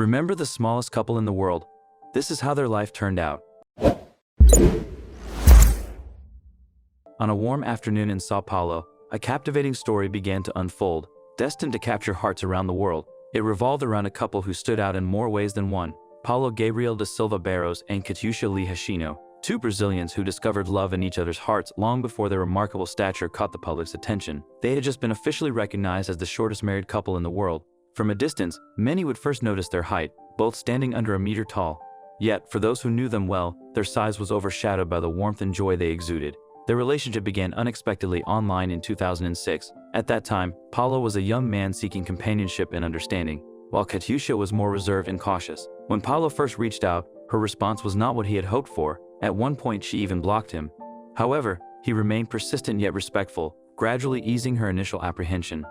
Remember the smallest couple in the world? This is how their life turned out. On a warm afternoon in Sao Paulo, a captivating story began to unfold, destined to capture hearts around the world. It revolved around a couple who stood out in more ways than one: Paulo Gabriel da Silva Barros and Katyucia Hashino, two Brazilians who discovered love in each other's hearts long before their remarkable stature caught the public's attention. They had just been officially recognized as the shortest married couple in the world. From a distance, many would first notice their height, both standing under a meter tall. Yet, for those who knew them well, their size was overshadowed by the warmth and joy they exuded. Their relationship began unexpectedly online in 2006. At that time, Paulo was a young man seeking companionship and understanding, while Katyucia was more reserved and cautious. When Paulo first reached out, her response was not what he had hoped for. At one point, she even blocked him. However, he remained persistent yet respectful, gradually easing her initial apprehension.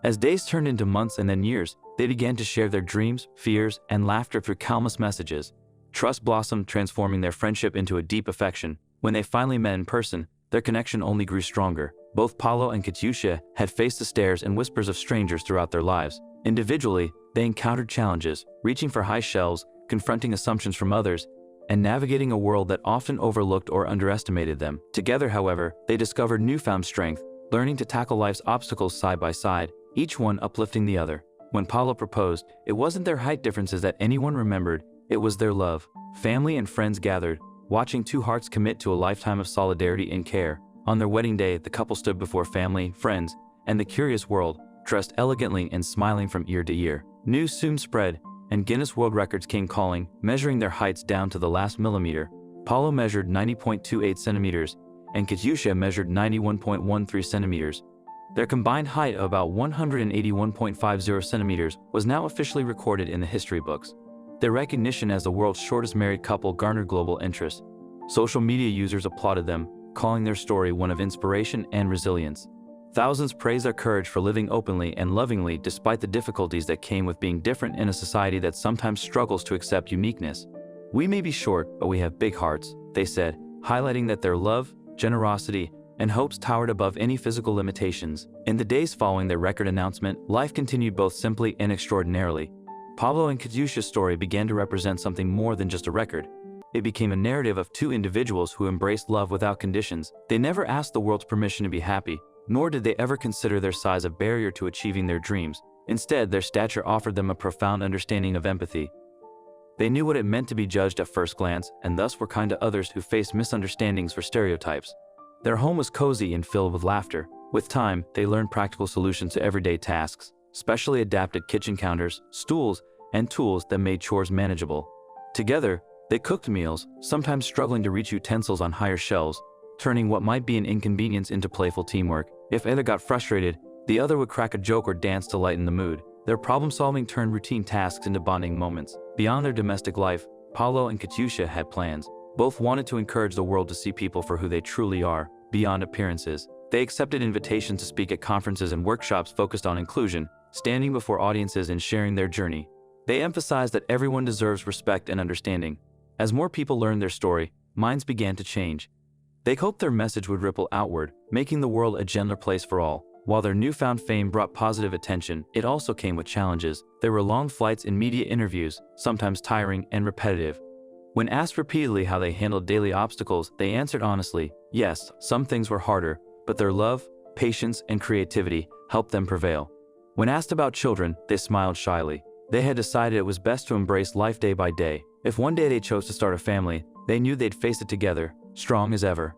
As days turned into months and then years, they began to share their dreams, fears, and laughter through countless messages. Trust blossomed, transforming their friendship into a deep affection. When they finally met in person, their connection only grew stronger. Both Paulo and Katyucia had faced the stares and whispers of strangers throughout their lives. Individually, they encountered challenges, reaching for high shelves, confronting assumptions from others, and navigating a world that often overlooked or underestimated them. Together, however, they discovered newfound strength, learning to tackle life's obstacles side by side, each one uplifting the other. When Paulo proposed, it wasn't their height differences that anyone remembered, it was their love. Family and friends gathered, watching two hearts commit to a lifetime of solidarity and care. On their wedding day, the couple stood before family, friends, and the curious world, dressed elegantly and smiling from ear to ear. News soon spread, and Guinness World Records came calling, measuring their heights down to the last millimeter. Paulo measured 90.28 centimeters, and Katyucia measured 91.13 centimeters. Their combined height of about 181.50 centimeters was now officially recorded in the history books. Their recognition as the world's shortest married couple garnered global interest. Social media users applauded them, calling their story one of inspiration and resilience. Thousands praised their courage for living openly and lovingly despite the difficulties that came with being different in a society that sometimes struggles to accept uniqueness. "We may be short, but we have big hearts," they said, highlighting that their love, generosity, and hopes towered above any physical limitations. In the days following their record announcement, life continued both simply and extraordinarily. Paulo and Katyucia's story began to represent something more than just a record. It became a narrative of two individuals who embraced love without conditions. They never asked the world's permission to be happy, nor did they ever consider their size a barrier to achieving their dreams. Instead, their stature offered them a profound understanding of empathy. They knew what it meant to be judged at first glance, and thus were kind to others who faced misunderstandings or stereotypes. Their home was cozy and filled with laughter. With time, they learned practical solutions to everyday tasks, specially adapted kitchen counters, stools, and tools that made chores manageable. Together, they cooked meals, sometimes struggling to reach utensils on higher shelves, turning what might be an inconvenience into playful teamwork. If either got frustrated, the other would crack a joke or dance to lighten the mood. Their problem-solving turned routine tasks into bonding moments. Beyond their domestic life, Paulo and Katyucia had plans. Both wanted to encourage the world to see people for who they truly are, beyond appearances. They accepted invitations to speak at conferences and workshops focused on inclusion, standing before audiences and sharing their journey. They emphasized that everyone deserves respect and understanding. As more people learned their story, minds began to change. They hoped their message would ripple outward, making the world a gentler place for all. While their newfound fame brought positive attention, it also came with challenges. There were long flights and media interviews, sometimes tiring and repetitive. When asked repeatedly how they handled daily obstacles, they answered honestly, yes, some things were harder, but their love, patience, and creativity helped them prevail. When asked about children, they smiled shyly. They had decided it was best to embrace life day by day. If one day they chose to start a family, they knew they'd face it together, strong as ever.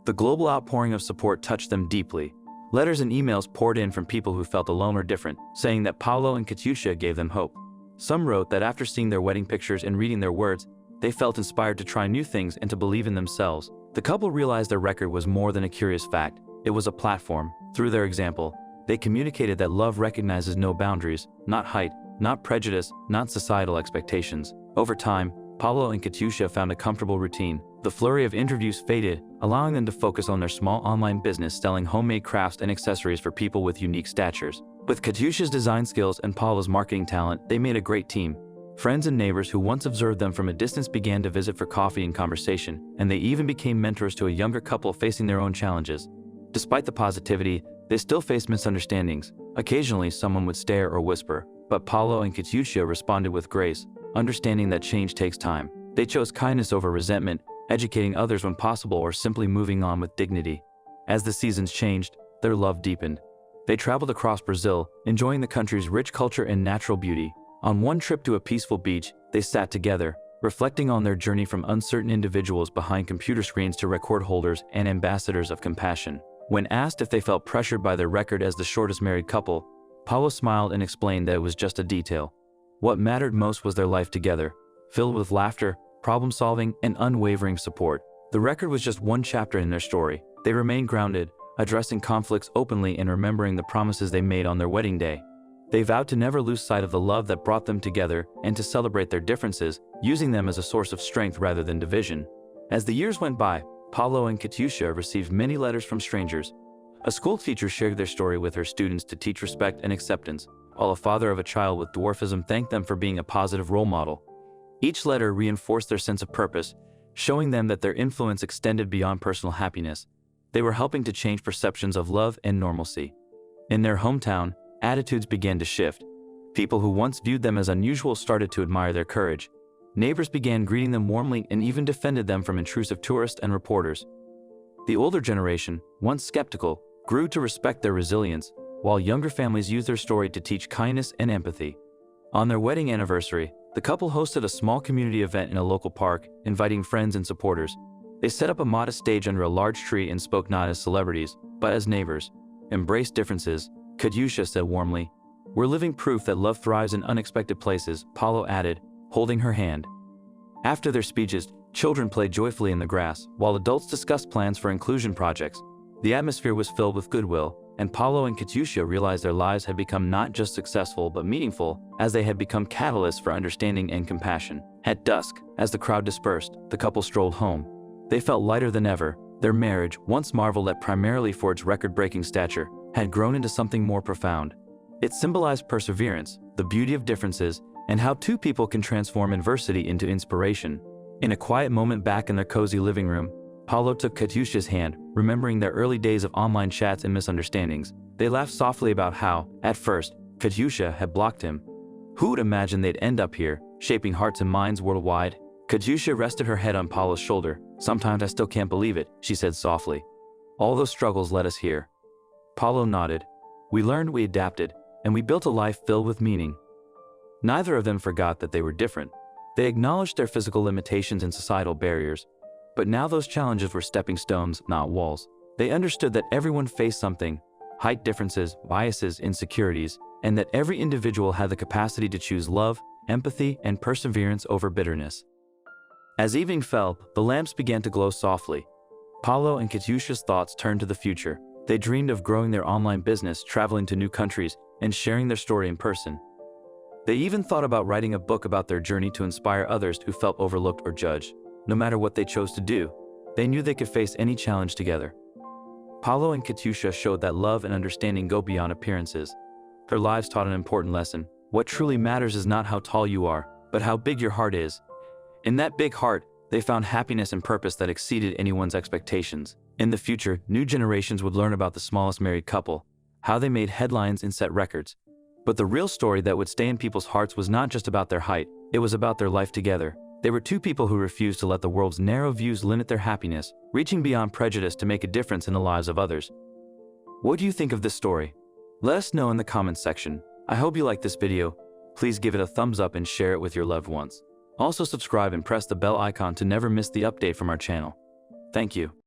The global outpouring of support touched them deeply. Letters and emails poured in from people who felt alone or different, saying that Paulo and Katyucia gave them hope. Some wrote that after seeing their wedding pictures and reading their words, they felt inspired to try new things and to believe in themselves. The couple realized their record was more than a curious fact. It was a platform. Through their example, they communicated that love recognizes no boundaries, not height, not prejudice, not societal expectations. Over time, Paulo and Katyucia found a comfortable routine. The flurry of interviews faded, allowing them to focus on their small online business selling homemade crafts and accessories for people with unique statures. With Katyucia's design skills and Paulo's marketing talent, they made a great team. Friends and neighbors who once observed them from a distance began to visit for coffee and conversation, and they even became mentors to a younger couple facing their own challenges. Despite the positivity, they still faced misunderstandings. Occasionally, someone would stare or whisper, But Paulo and Katyucia responded with grace, understanding that change takes time. They chose kindness over resentment, educating others when possible or simply moving on with dignity. As the seasons changed, their love deepened. They traveled across Brazil, enjoying the country's rich culture and natural beauty. On one trip to a peaceful beach, they sat together, reflecting on their journey from uncertain individuals behind computer screens to record holders and ambassadors of compassion. When asked if they felt pressured by their record as the shortest married couple, Paulo smiled and explained that it was just a detail. What mattered most was their life together, filled with laughter, problem-solving, and unwavering support. The record was just one chapter in their story. They remained grounded, addressing conflicts openly and remembering the promises they made on their wedding day. They vowed to never lose sight of the love that brought them together and to celebrate their differences, using them as a source of strength rather than division. As the years went by, Paulo and Katyucia received many letters from strangers. A school teacher shared their story with her students to teach respect and acceptance, while a father of a child with dwarfism thanked them for being a positive role model. Each letter reinforced their sense of purpose, showing them that their influence extended beyond personal happiness. They were helping to change perceptions of love and normalcy. In their hometown, attitudes began to shift. People who once viewed them as unusual started to admire their courage. Neighbors began greeting them warmly and even defended them from intrusive tourists and reporters. The older generation, once skeptical, grew to respect their resilience, while younger families used their story to teach kindness and empathy. On their wedding anniversary, the couple hosted a small community event in a local park, inviting friends and supporters. They set up a modest stage under a large tree and spoke not as celebrities, but as neighbors. Embrace differences, Katyucia said warmly. We're living proof that love thrives in unexpected places, Paulo added, holding her hand. After their speeches, children played joyfully in the grass, while adults discussed plans for inclusion projects. The atmosphere was filled with goodwill, and Paulo and Katyucia realized their lives had become not just successful but meaningful, as they had become catalysts for understanding and compassion. At dusk, as the crowd dispersed, the couple strolled home. They felt lighter than ever. Their marriage, once marveled at primarily for its record-breaking stature, had grown into something more profound. It symbolized perseverance, the beauty of differences, and how two people can transform adversity into inspiration. In a quiet moment back in their cozy living room, Paulo took Katyucia's hand, remembering their early days of online chats and misunderstandings. They laughed softly about how, at first, Katyucia had blocked him. Who would imagine they'd end up here, shaping hearts and minds worldwide? Katyucia rested her head on Paulo's shoulder. Sometimes I still can't believe it, she said softly. All those struggles led us here. Paulo nodded. We learned, we adapted, and we built a life filled with meaning. Neither of them forgot that they were different. They acknowledged their physical limitations and societal barriers, but now those challenges were stepping stones, not walls. They understood that everyone faced something, height differences, biases, insecurities, and that every individual had the capacity to choose love, empathy, and perseverance over bitterness. As evening fell, the lamps began to glow softly. Paulo and Katyucia's thoughts turned to the future. They dreamed of growing their online business, traveling to new countries, and sharing their story in person. They even thought about writing a book about their journey to inspire others who felt overlooked or judged. No matter what they chose to do, they knew they could face any challenge together. Paulo and Katyucia showed that love and understanding go beyond appearances. Their lives taught an important lesson. What truly matters is not how tall you are, but how big your heart is. In that big heart, they found happiness and purpose that exceeded anyone's expectations. In the future, new generations would learn about the smallest married couple, how they made headlines and set records. But the real story that would stay in people's hearts was not just about their height, it was about their life together. They were two people who refused to let the world's narrow views limit their happiness, reaching beyond prejudice to make a difference in the lives of others. What do you think of this story? Let us know in the comments section. I hope you liked this video. Please give it a thumbs up and share it with your loved ones. Also subscribe and press the bell icon to never miss the update from our channel. Thank you.